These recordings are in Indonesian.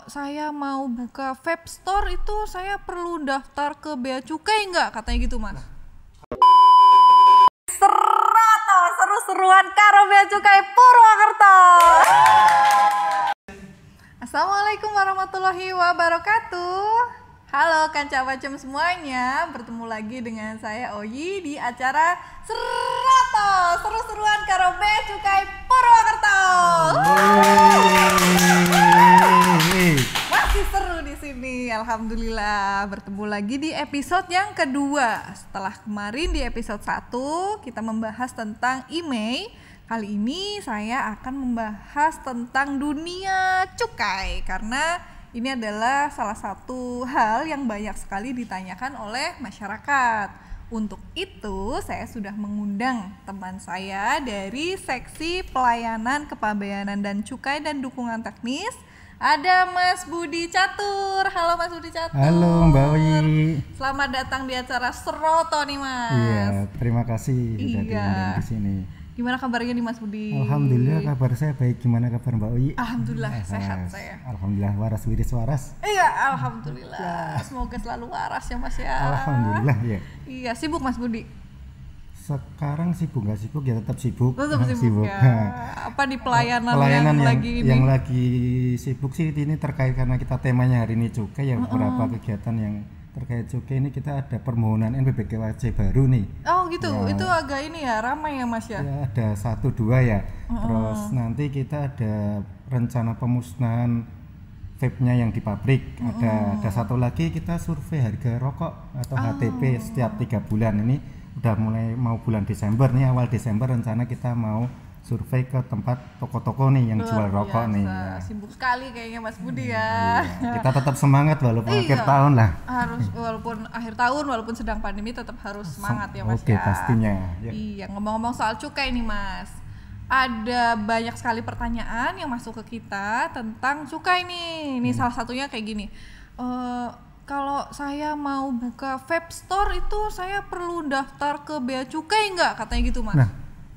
Kalau saya mau buka vape store itu saya perlu daftar ke Bea Cukai nggak? Katanya gitu, Mas. Serato seru-seruan karo Bea Cukai Purwokerto. Assalamualaikum warahmatullahi wabarakatuh. Halo kanca bacem semuanya, bertemu lagi dengan saya Oyi di acara Serato seru-seruan karo Bea Cukai Purwokerto. Masih seru di sini, alhamdulillah. Bertemu lagi di episode yang kedua. Setelah kemarin di episode 1 kita membahas tentang email. Kali ini saya akan membahas tentang dunia cukai karena ini adalah salah satu hal yang banyak sekali ditanyakan oleh masyarakat. Untuk itu, saya sudah mengundang teman saya dari Seksi Pelayanan Kepabeanan dan Cukai dan Dukungan Teknis. Ada Mas Budi Catur. Halo Mas Budi Catur. Halo Mbak Oyi. Selamat datang di acara Seroto nih Mas. Iya, terima kasih sudah diundang di sini. Gimana kabarnya nih Mas Budi? Alhamdulillah kabar saya baik. Gimana kabar Mbak Oyi? Alhamdulillah sehat saya. Alhamdulillah waras wiris waras. Iya, alhamdulillah. Semoga selalu waras ya Mas ya. Alhamdulillah ya. Iya, sibuk Mas Budi? Sekarang sibuk nggak sibuk ya tetap sibuk. Tetap sibuk ya. Apa di pelayanan yang lagi ini? Yang lagi sibuk sih ini terkait karena kita temanya hari ini cukai ya, beberapa kegiatan yang terkait cukai ini kita ada permohonan NPWKC baru nih. Oh gitu, ya, itu agak ini ya, ramai ya Mas ya? Ya ada 1-2 ya. Terus nanti kita ada rencana pemusnahan vape-nya yang di pabrik. Ada satu lagi kita survei harga rokok atau HTP setiap 3 bulan. Ini udah mulai mau bulan Desember nih, awal Desember rencana kita mau survei ke tempat toko-toko nih yang jual rokok nih. Sibuk sekali kayaknya Mas Budi ya. Kita tetap semangat walaupun akhir tahun lah. Harus walaupun akhir tahun, walaupun sedang pandemi tetap harus semangat ya Mas. Oke, pastinya. Ya. Iya, ngomong-ngomong soal cukai nih Mas. Ada banyak sekali pertanyaan yang masuk ke kita tentang cukai nih. Ini salah satunya kayak gini. Kalau saya mau buka vape store itu saya perlu daftar ke Bea Cukai nggak? Katanya gitu Mas. Nah,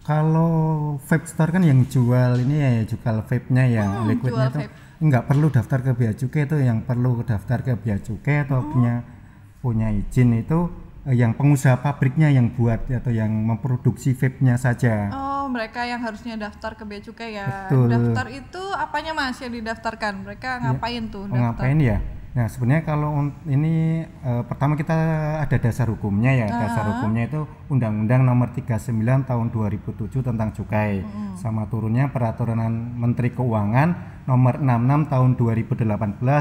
kalau vape store kan yang jual ini ya jual vape-nya ya, liquidnya itu nggak perlu daftar ke Bea Cukai. Itu yang perlu daftar ke Bea Cukai atau punya izin itu yang pengusaha pabriknya yang buat atau yang memproduksi vape-nya saja. Oh, mereka yang harusnya daftar ke Bea Cukai ya. Betul. Daftar itu apanya Mas yang didaftarkan? Mereka ngapain tuh daftar? Ngapain ya? Nah sebenarnya kalau ini pertama kita ada dasar hukumnya ya. Dasar hukumnya itu Undang-Undang Nomor 39 Tahun 2007 tentang cukai, sama turunnya Peraturan Menteri Keuangan Nomor 66 Tahun 2018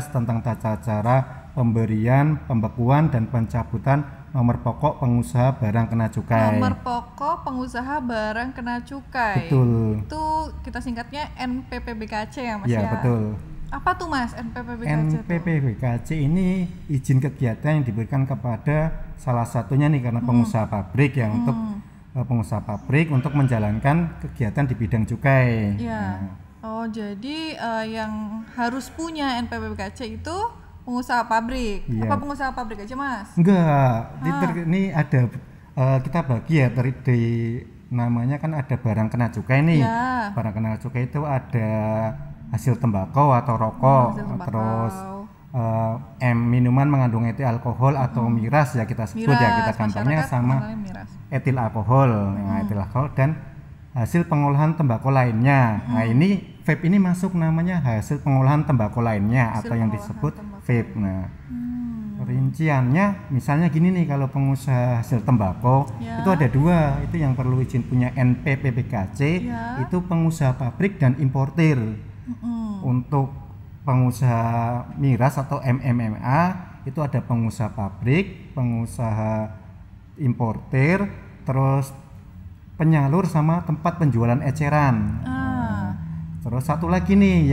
tentang tata cara pemberian, pembekuan dan pencabutan nomor pokok pengusaha barang kena cukai. Nomor pokok pengusaha barang kena cukai. Betul. Itu kita singkatnya NPPBKC ya Mas ya. Iya betul. Apa tuh Mas NPPBKC? NPPBKC ini izin kegiatan yang diberikan kepada salah satunya nih karena pengusaha pabrik yang untuk pengusaha pabrik untuk menjalankan kegiatan di bidang cukai. Iya. Oh jadi yang harus punya NPPBKC itu pengusaha pabrik. Iya. Apa pengusaha pabrik aja Mas? Enggak. Ini ada kita bagi ya di namanya kan ada barang kena cukai nih. Ya. Barang kena cukai itu ada hasil tembakau atau rokok, terus minuman mengandung etil alkohol atau miras ya kita sebut ya, kita kampanye sama etil alkohol, etil alkohol dan hasil pengolahan tembakau lainnya. Nah ini vape ini masuk namanya hasil pengolahan tembakau lainnya atau yang disebut vape. Nah rinciannya misalnya gini nih, kalau pengusaha hasil tembakau itu ada 2, itu yang perlu izin punya NPPBKC itu pengusaha pabrik dan importir. Untuk pengusaha miras atau MMA itu ada pengusaha pabrik, pengusaha importir, terus penyalur sama tempat penjualan eceran. Terus satu lagi nih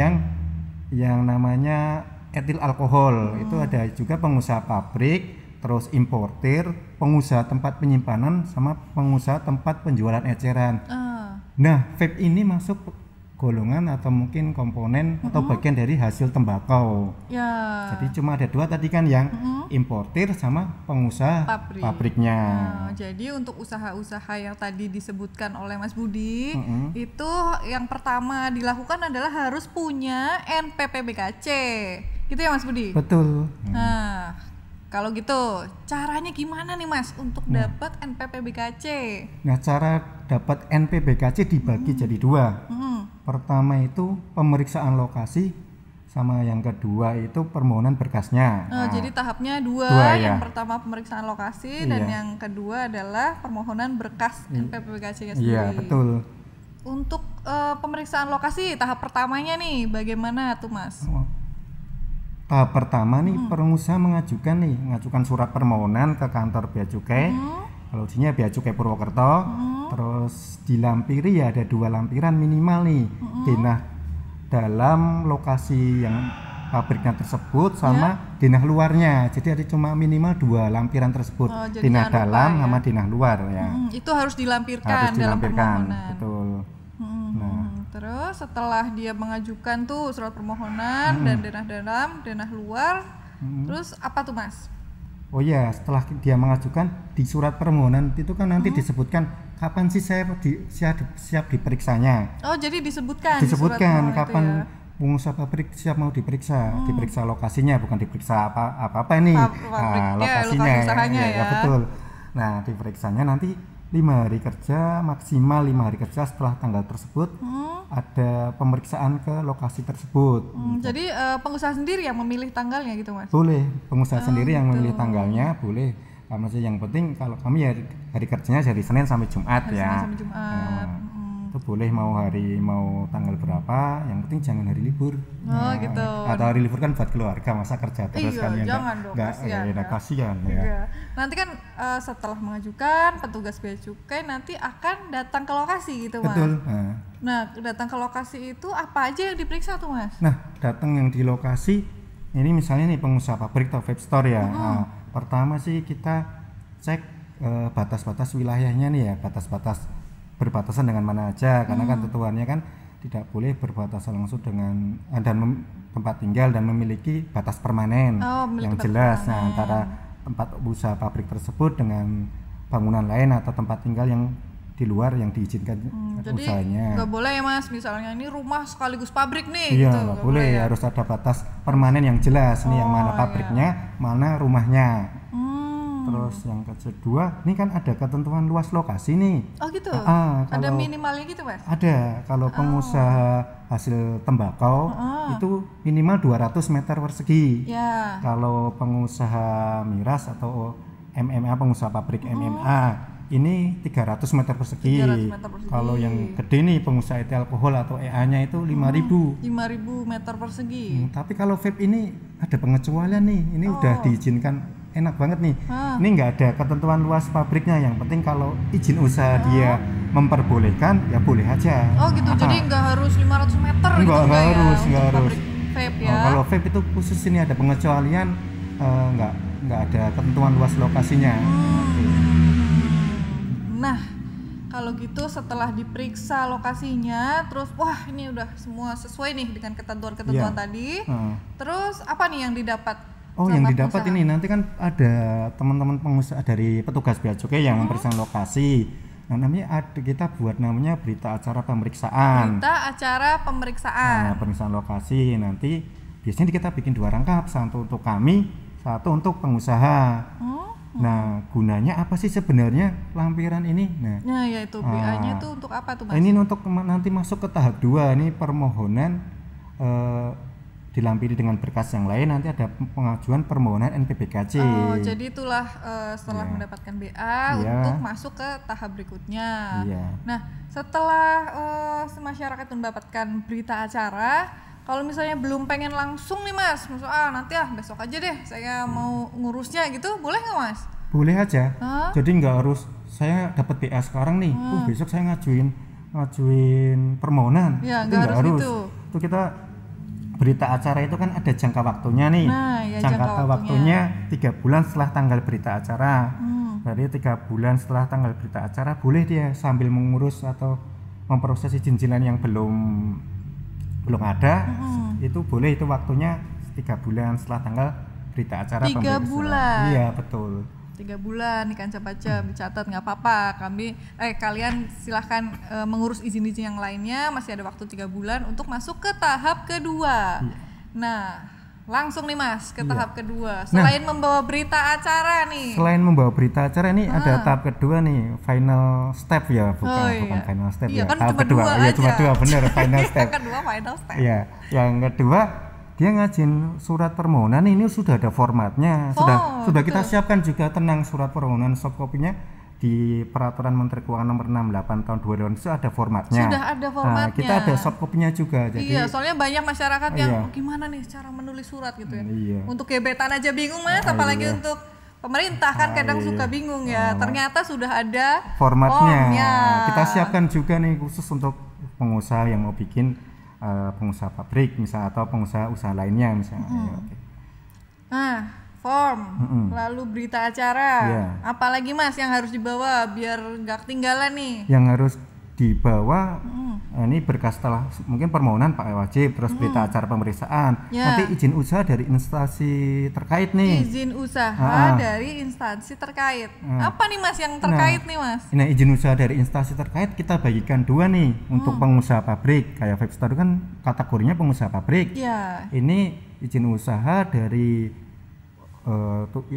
yang namanya etil alkohol, itu ada juga pengusaha pabrik, terus importir, pengusaha tempat penyimpanan sama pengusaha tempat penjualan eceran. Nah, vape ini masuk golongan atau mungkin komponen atau bagian dari hasil tembakau. Ya. Jadi cuma ada 2 tadi kan, yang importir sama pengusaha pabriknya. Jadi untuk usaha-usaha yang tadi disebutkan oleh Mas Budi, itu yang pertama dilakukan adalah harus punya NPPBKC. Gitu ya Mas Budi? Betul. Nah, kalau gitu caranya gimana nih Mas untuk dapat NPPBKC? Nah, cara dapat NPBKC dibagi jadi dua. Pertama itu pemeriksaan lokasi, sama yang kedua itu permohonan berkasnya. Jadi tahapnya dua ya. Yang pertama pemeriksaan lokasi dan yang kedua adalah permohonan berkas NPPBKC-nya sendiri. Iya, betul. Untuk pemeriksaan lokasi tahap pertamanya nih bagaimana tuh Mas? Tahap pertama nih pengusaha mengajukan surat permohonan ke kantor Bea Cukai. Kalau dinya Bea Cukai Purwokerto, terus dilampiri ya ada 2 lampiran minimal nih. Denah dalam lokasi yang pabriknya tersebut sama denah luarnya. Jadi ada cuma minimal 2 lampiran tersebut. Denah dalam sama denah luar ya. Itu harus dilampirkan dalam permohonan. Betul. Terus setelah dia mengajukan tuh surat permohonan dan denah dalam, denah luar, terus apa tuh Mas? Oh ya, setelah dia mengajukan di surat permohonan itu kan nanti disebutkan kapan sih saya siap diperiksanya. Oh, jadi disebutkan kapan pengusaha pabrik siap mau diperiksa. Diperiksa lokasinya, bukan diperiksa apa-apa ini. Lokasinya ya, betul. Nah, diperiksanya nanti 5 hari kerja, maksimal 5 hari kerja setelah tanggal tersebut ada pemeriksaan ke lokasi tersebut. Jadi pengusaha sendiri yang memilih tanggalnya gitu Mas? Boleh, pengusaha sendiri yang memilih tanggalnya boleh. Karena yang penting kalau kami ya hari kerjanya dari Senin sampai Jumat ya. Senin sampai Jumat. Itu boleh mau tanggal berapa, yang penting jangan hari libur. Gitu. Atau hari libur kan buat keluarga, masa kerja terus kan ya jangan dong, kasihan ya. Nanti kan setelah mengajukan petugas Bea Cukai nanti akan datang ke lokasi gitu Mas. Betul. Nah, datang ke lokasi itu apa aja yang diperiksa tuh Mas? Nah, datang yang di lokasi ini misalnya nih pengusaha pabrik atau vape store ya. Pertama sih kita cek batas-batas wilayahnya nih ya, batas-batas berbatasan dengan mana aja, karena kan ketentuannya kan tidak boleh berbatasan langsung dengan tempat tinggal dan memiliki batas permanen yang jelas. Nah, antara tempat usaha pabrik tersebut dengan bangunan lain atau tempat tinggal yang di luar yang diizinkan usahanya. Jadi nggak boleh ya Mas, misalnya ini rumah sekaligus pabrik nih. Iya, gitu, nggak boleh ya. Harus ada batas permanen yang jelas nih, yang mana pabriknya, mana rumahnya. Terus yang kedua, ini kan ada ketentuan luas lokasi nih. Oh gitu? Ada minimalnya gitu Mas? Ada, kalau pengusaha hasil tembakau itu minimal 200 meter persegi. Kalau pengusaha miras atau MMA, pengusaha pabrik MMA ini 300 meter persegi. Kalau yang gede nih pengusaha etil alkohol atau EA-nya itu 5.000 meter persegi. Tapi kalau vape ini ada pengecualian nih. Ini udah diizinkan, enak banget nih. Ini nggak ada ketentuan luas pabriknya, yang penting kalau izin usaha dia memperbolehkan ya boleh aja. Oh gitu. Jadi nggak harus 500 meter gitu nggak harus. Vape ya. Kalau vape itu khusus ini ada pengecualian, nggak ada ketentuan luas lokasinya. Nah, kalau gitu setelah diperiksa lokasinya, terus wah ini udah semua sesuai nih dengan ketentuan-ketentuan tadi. Terus apa nih yang didapat? Yang didapat ini nanti kan ada teman-teman pengusaha dari petugas Bea Cukai yang memeriksa lokasi. Nah, namanya kita buat namanya berita acara pemeriksaan. Pemeriksaan lokasi nanti biasanya kita bikin 2 rangkap, satu untuk kami, satu untuk pengusaha. Nah, gunanya apa sih sebenarnya lampiran ini? Nah yaitu BA-nya itu untuk apa tuh Mas? Ini untuk nanti masuk ke tahap 2, ini permohonan dilampiri dengan berkas yang lain, nanti ada pengajuan permohonan NPBKC. Jadi itulah setelah mendapatkan BA untuk masuk ke tahap berikutnya. Nah, setelah masyarakat mendapatkan berita acara, kalau misalnya belum pengen langsung nih Mas, maksudnya nanti besok aja deh saya mau ngurusnya gitu, boleh nggak Mas? Boleh aja. Jadi nggak harus saya dapat BA sekarang nih, besok saya ngajuin permohonan. Nggak harus gitu. Itu kita berita acara itu kan ada jangka waktunya nih. Jangka waktunya 3 bulan setelah tanggal berita acara. Berarti 3 bulan setelah tanggal berita acara boleh dia sambil mengurus atau memproses izin-izinan yang belum ada. Itu boleh, itu waktunya 3 bulan setelah tanggal berita acara. 3 bulan? Iya, betul. 3 bulan nih kan, dicatat nggak apa-apa. Kalian silahkan mengurus izin-izin yang lainnya, masih ada waktu 3 bulan untuk masuk ke tahap kedua. Nah, langsung nih Mas ke tahap kedua. Selain membawa berita acara nih. Selain membawa berita acara ini ada tahap kedua nih, final step ya, bukan final step ya. Tahap cuma kedua. Iya, cuma dua benar final step. Yang kedua final step. Iya, yang kedua dia ngajin surat permohonan ini sudah ada formatnya, sudah kita siapkan juga, tenang, surat permohonan soft copy-nya di Peraturan Menteri Keuangan Nomor 68 Tahun 2000 itu ada formatnya. Sudah ada formatnya. Nah, kita ada soft copy-nya juga. Jadi soalnya banyak masyarakat yang gimana nih cara menulis surat gitu ya. Untuk gebetan aja bingung Mas, apalagi untuk pemerintah kan kadang suka bingung ya. Ternyata sudah ada formatnya. Kita siapkan juga nih khusus untuk pengusaha yang mau bikin pengusaha pabrik misalnya atau pengusaha usaha lainnya misalnya. Nah, form, lalu berita acara, apalagi Mas yang harus dibawa biar nggak ketinggalan nih? Yang harus dibawa ini berkas setelah mungkin permohonan Pak wajib, terus berita acara pemeriksaan, nanti izin usaha dari instansi terkait nih. Izin usaha dari instansi terkait. Apa nih Mas yang terkait nih Mas? Nah, izin usaha dari instansi terkait kita bagikan dua nih untuk pengusaha pabrik, kayak Webstar kan kategorinya pengusaha pabrik. Ini izin usaha dari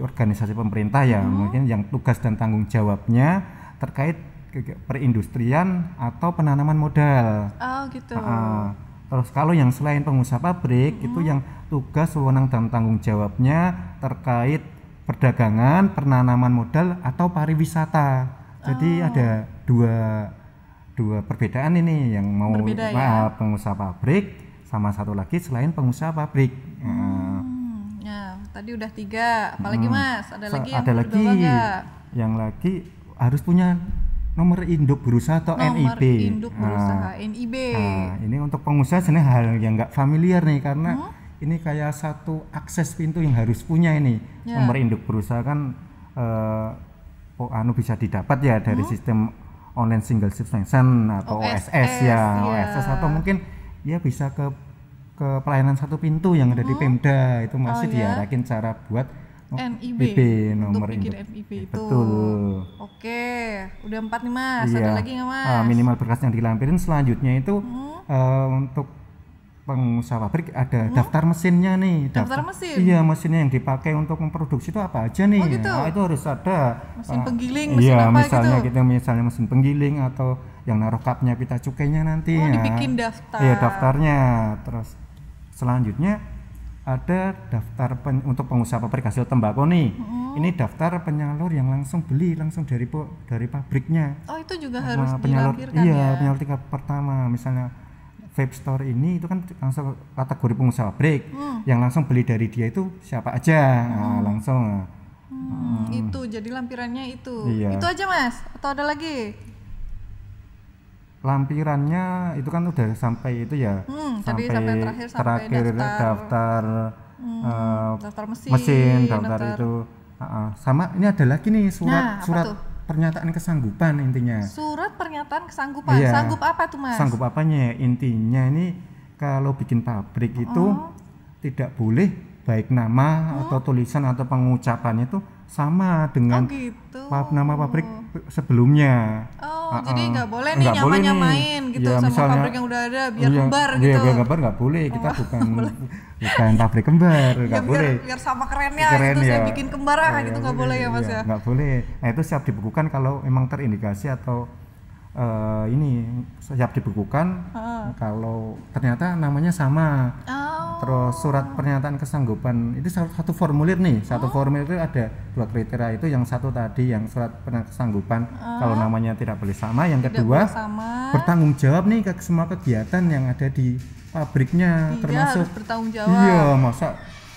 organisasi pemerintah ya, mungkin yang tugas dan tanggung jawabnya terkait perindustrian atau penanaman modal. Gitu. Terus kalau yang selain pengusaha pabrik itu yang tugas, wewenang dan tanggung jawabnya terkait perdagangan, penanaman modal atau pariwisata. Jadi ada dua perbedaan ini yang mau pengusaha pabrik sama satu lagi selain pengusaha pabrik. Tadi udah 3, apalagi Mas? Ada lagi yang ada lagi yang lagi harus punya nomor induk berusaha atau NIB. Nomor induk berusaha NIB. Ini untuk pengusaha sebenarnya hal yang nggak familiar nih, karena ini kayak satu akses pintu yang harus punya ini. Nomor induk berusaha kan bisa didapat ya dari sistem online single subscription atau OSS OSS atau mungkin dia bisa ke pelayanan satu pintu yang ada di Pemda, itu masih diarahkan cara buat NIB nomor untuk bikin induk. NIB itu. Betul. Oke, udah 4 nih Mas. Ada lagi nggak Mas? Minimal berkas yang dilampirin selanjutnya itu untuk pengusaha pabrik ada daftar mesinnya nih. Daftar mesin? Iya, mesinnya yang dipakai untuk memproduksi itu apa aja nih? Gitu. Itu harus ada. Mesin penggiling, mesin apa misalnya gitu? Misalnya mesin penggiling atau yang naruh kapnya pita cukainya nanti. Dibikin daftar. Iya, daftarnya. Terus selanjutnya ada daftar untuk pengusaha pabrik hasil tembakau nih. Ini daftar penyalur yang langsung beli langsung dari pabriknya. Itu juga harus dilampirkan ya. Penyalur tingkat pertama, misalnya vape store ini itu kan langsung kategori pengusaha pabrik. Yang langsung beli dari dia itu siapa aja. Langsung. Itu jadi lampirannya itu. Iya. Itu aja Mas atau ada lagi? Lampirannya itu kan udah sampai itu ya, sampai terakhir daftar mesin, daftar itu sama ini ada lagi nih surat pernyataan kesanggupan intinya. Surat pernyataan kesanggupan. Sanggup apa tuh Mas? Sanggup apanya? Intinya ini kalau bikin pabrik itu tidak boleh baik nama atau tulisan atau pengucapannya itu sama dengan nama pabrik sebelumnya. Jadi nggak boleh nih nyamain gitu sama misalnya, pabrik yang udah ada biar kembar gitu. Biar kembar nggak boleh, kita bukan pabrik kembar, nggak boleh. Biar sama kerennya gitu, saya bikin kembar gitu nggak boleh ya Mas ya. Nggak boleh. Nah itu siap dibukukan kalau memang terindikasi atau ini siap dibukukan kalau ternyata namanya sama. Terus surat pernyataan kesanggupan itu satu formulir nih, satu formulir itu ada 2 kriteria itu, yang satu tadi yang surat pernyataan kesanggupan kalau namanya tidak boleh sama, yang kedua bertanggung jawab nih ke semua kegiatan yang ada di pabriknya, termasuk harus bertanggung jawab. Iya, masa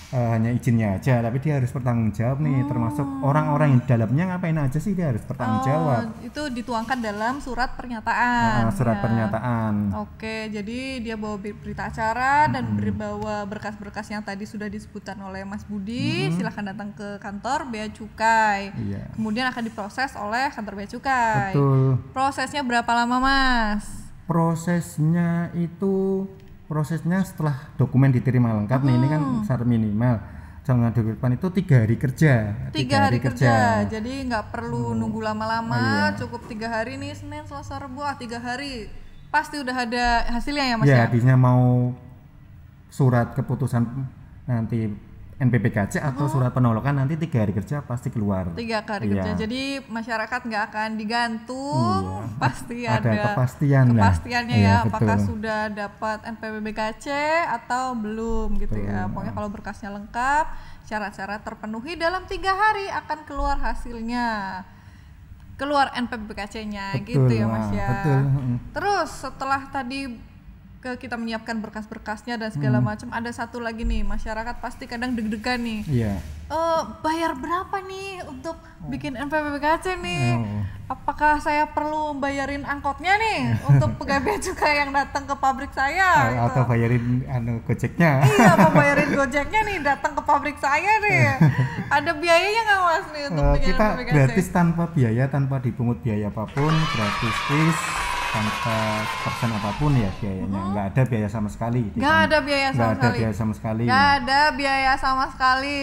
hanya izinnya aja, tapi dia harus bertanggung jawab nih, termasuk orang-orang yang di dalamnya ngapain aja sih dia harus bertanggung jawab. Itu dituangkan dalam surat pernyataan. Pernyataan. Oke, jadi dia bawa berita acara dan bawa berkas-berkas yang tadi sudah disebutkan oleh Mas Budi. Silahkan datang ke kantor Bea Cukai. Kemudian akan diproses oleh kantor Bea Cukai. Betul. Prosesnya berapa lama Mas? Prosesnya setelah dokumen diterima lengkap nih, ini kan syarat minimal jangan depan itu 3 hari kerja. 3 hari kerja. Jadi nggak perlu nunggu lama-lama, cukup 3 hari nih, Senin, Selasa, Rabu, 3 hari pasti udah ada hasilnya ya Mas ya? Habisnya mau surat keputusan nanti NPPKC atau surat penolakan nanti 3 hari kerja pasti keluar. 3 hari kerja. Jadi masyarakat nggak akan digantung, pasti ada kepastiannya ya, apakah sudah dapat NPPBKC atau belum gitu ya. Pokoknya kalau berkasnya lengkap, syarat-syarat terpenuhi dalam 3 hari akan keluar hasilnya. Keluar NPPBKC-nya gitu ya Mas ya. Betul. Terus setelah tadi kita menyiapkan berkas-berkasnya dan segala macam, ada satu lagi nih, masyarakat pasti kadang deg-degan nih. Bayar berapa nih untuk bikin NPPBKC nih? Apakah saya perlu bayarin angkotnya nih untuk pegawai bea cukai yang datang ke pabrik saya? Atau bayarin gojeknya? Iya, mau bayarin gojeknya nih datang ke pabrik saya nih. Ada biayanya nggak Mas nih untuk bikin kita NPPBKC? Gratis tanpa biaya, tanpa dipungut biaya apapun, gratis tanpa persen apapun ya biayanya, nggak ada biaya sama sekali. Nggak ada biaya sama sekali.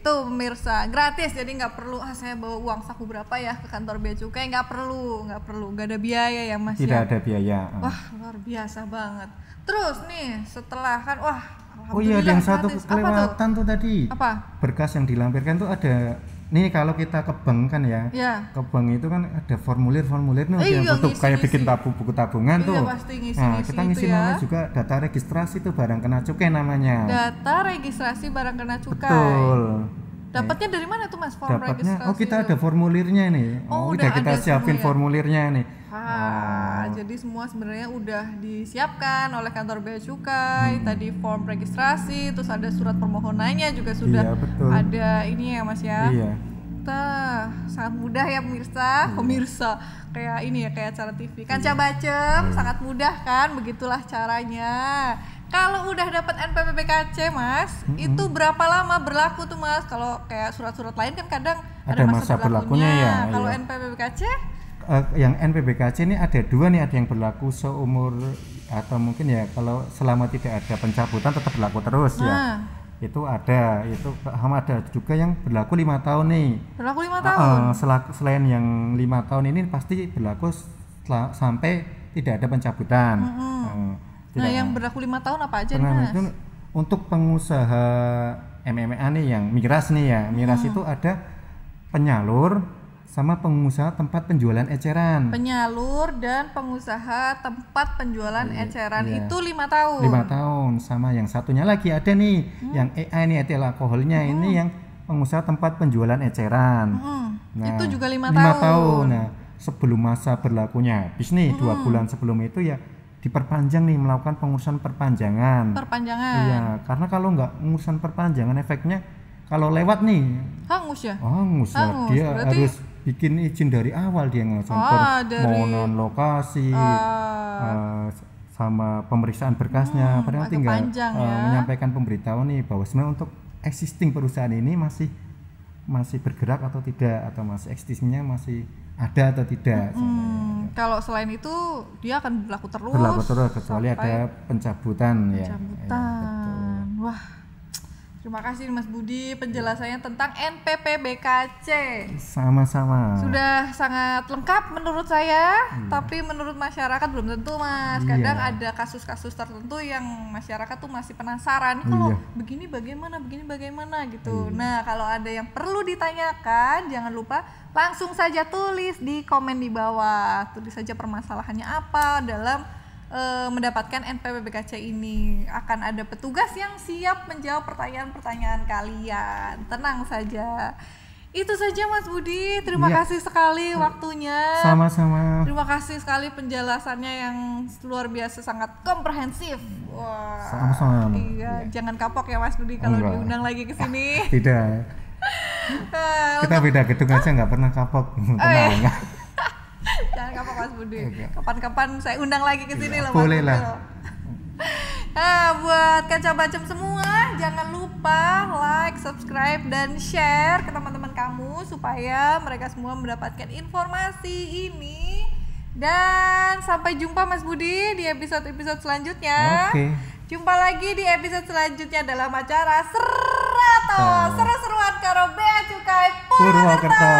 Tuh pemirsa, gratis, jadi nggak perlu saya bawa uang saku berapa ya ke kantor bea cukai, nggak perlu, nggak ada biaya ya Mas. Tidak ada biaya. Wah luar biasa banget. Terus nih setelah kan ada yang satu kelewatan tuh tadi. Apa? Berkas yang dilampirkan tuh ada. Nih kalau kita ke bank kan ya, ke bank itu kan ada formulir nih yang untuk kayak bikin buku tabungan tuh. Pasti ngisi kita ngisi namanya juga data registrasi tuh barang kena cukai namanya. Data registrasi barang kena cukai. Betul. Dapatnya dari mana tuh Mas registrasi? Kita ada formulirnya nih. Udah kita siapin formulirnya nih. Jadi semua sebenarnya udah disiapkan oleh kantor bea cukai. Tadi form registrasi, terus ada surat permohonannya juga sudah ada ini ya Mas ya. Iya. Sangat mudah ya pemirsa. Kayak ini ya, kayak acara TV. Kanca Bacem sangat mudah kan, begitulah caranya. Kalau udah dapat NPPBKC Mas, itu berapa lama berlaku tuh Mas? Kalau kayak surat-surat lain kan kadang ada masa berlakunya ya. Kalau NPPBKC? Yang NPBKC ini ada 2 nih, ada yang berlaku seumur atau mungkin ya kalau selama tidak ada pencabutan tetap berlaku terus ya. Itu ada juga yang berlaku 5 tahun nih. Berlaku 5 tahun? Selain yang 5 tahun ini pasti berlaku sampai tidak ada pencabutan. Yang berlaku 5 tahun apa aja nih Mas? Itu untuk pengusaha MMA nih yang miras nih ya. Miras itu ada penyalur sama pengusaha tempat penjualan eceran. Penyalur dan pengusaha tempat penjualan eceran itu 5 tahun. 5 tahun. Sama yang satunya lagi ada nih, yang EA nih, etil alkoholnya ini yang pengusaha tempat penjualan eceran. Nah, itu juga 5 tahun. Nah, sebelum masa berlakunya habis nih 2 bulan sebelum itu ya diperpanjang nih, melakukan pengurusan perpanjangan. Iya, karena kalau nggak pengurusan perpanjangan efeknya kalau lewat nih hangus ya. Dia berarti harus bikin izin dari awal, dia ngelakukan permohonan lokasi sama pemeriksaan berkasnya, padahal tinggal menyampaikan pemberitahuan nih bahwa sebenarnya untuk existing perusahaan ini masih bergerak atau tidak, atau masih existingnya masih ada atau tidak. Kalau selain itu dia akan berlaku terus kecuali ada pencabutan. Wah, terima kasih Mas Budi penjelasannya tentang NPPBKC. Sama-sama. Sudah sangat lengkap menurut saya, tapi menurut masyarakat belum tentu Mas. Kadang ada kasus-kasus tertentu yang masyarakat tuh masih penasaran, kalau begini bagaimana gitu. Nah, kalau ada yang perlu ditanyakan, jangan lupa langsung saja tulis di komen di bawah. Tulis saja permasalahannya apa dalam mendapatkan NPPBKC ini. Akan ada petugas yang siap menjawab pertanyaan-pertanyaan kalian. Tenang saja. Itu saja Mas Budi. Terima kasih sekali waktunya. Sama-sama. Terima kasih sekali penjelasannya yang luar biasa, sangat komprehensif. Wah. Sama-sama. Iya, jangan kapok ya Mas Budi kalau diundang lagi ke sini. Tidak. Kita beda gedung aja nggak pernah kapok. Tenang. Jangan kapok Mas Budi. Kapan-kapan saya undang lagi ke sini loh Mas Boleh Budi. lah. Nah, buat Kanca Bacem semua, jangan lupa like, subscribe, dan share ke teman-teman kamu supaya mereka semua mendapatkan informasi ini. Dan sampai jumpa Mas Budi di episode-episode selanjutnya. Jumpa lagi di episode selanjutnya dalam acara Seru-seruan karo Bea Cukai Purwokerto.